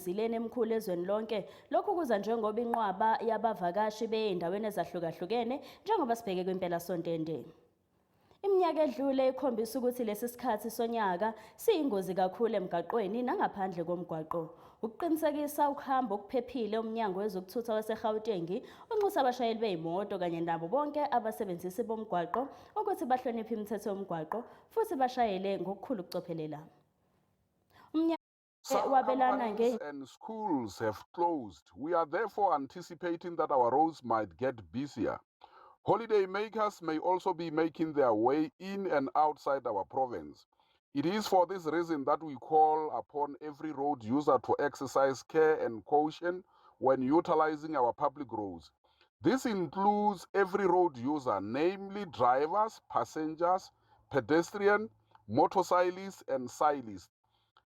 emizileni emikhulu ezweni lonke. Lokhu kuza njengoba inqwaba yabavakashi beya ezindaweni ezihlukahlukene njengoba sibheke kwimpelasonto ende. Iminyaka edlule ikhombisa ukuthi lesi sikhathi sonyaka siyingozi kakhulu emgaqweni nangaphandle komgwaqo. Ukuqinisekisa ukuhamba okuphephile, umnyango wezokuthutha waseGauteng unxusa abashayeli beyimoto kanye nabo bonke abasebenzisi bomgwaqo ukuthi bahloniphe imithetho yomgwaqo futhi bashayele ngokukhulu ukucophelela. Some companies and schools have closed. We are therefore anticipating that our roads might get busier. Holiday makers may also be making their way in and outside our province. It is for this reason that we call upon every road user to exercise care and caution when utilizing our public roads. This includes every road user, namely drivers, passengers, pedestrians, motorcyclists, and cyclists.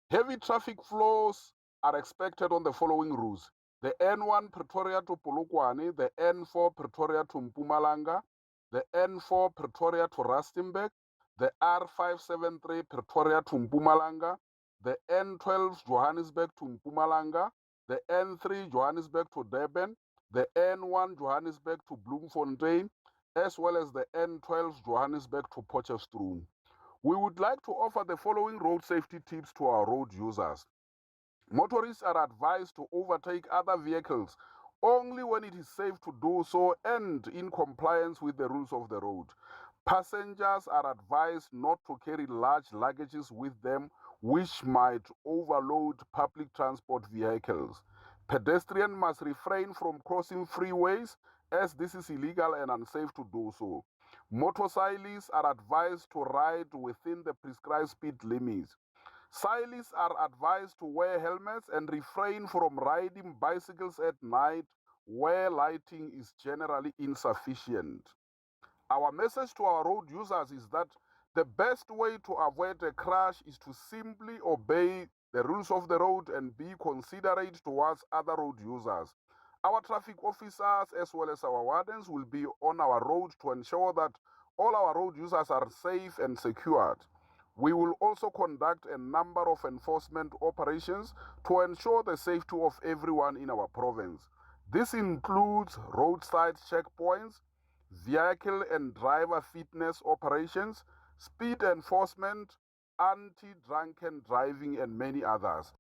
Heavy traffic flows are expected on the following routes: the N1 Pretoria to Polokwane, the N4 Pretoria to Mpumalanga, the N4 Pretoria to Rustenburg, the R573 Pretoria to Mpumalanga, the N12 Johannesburg to Mpumalanga, the N3 Johannesburg to Durban, the N1 Johannesburg to Bloemfontein, as well as the N12 Johannesburg to Potchefstroom. We would like to offer the following road safety tips to our road users. Motorists are advised to overtake other vehicles only when it is safe to do so and in compliance with the rules of the road. Passengers are advised not to carry large luggages with them which might overload public transport vehicles. Pedestrians must refrain from crossing freeways as this is illegal and unsafe to do so. Motorcyclists are advised to ride within the prescribed speed limits. Cyclists are advised to wear helmets and refrain from riding bicycles at night where lighting is generally insufficient. Our message to our road users is that the best way to avoid a crash is to simply obey the rules of the road and be considerate towards other road users. Our traffic officers as well as our wardens will be on our road to ensure that all our road users are safe and secured. We will also conduct a number of enforcement operations to ensure the safety of everyone in our province. This includes roadside checkpoints, vehicle and driver fitness operations, speed enforcement, anti-drunken driving, and many others.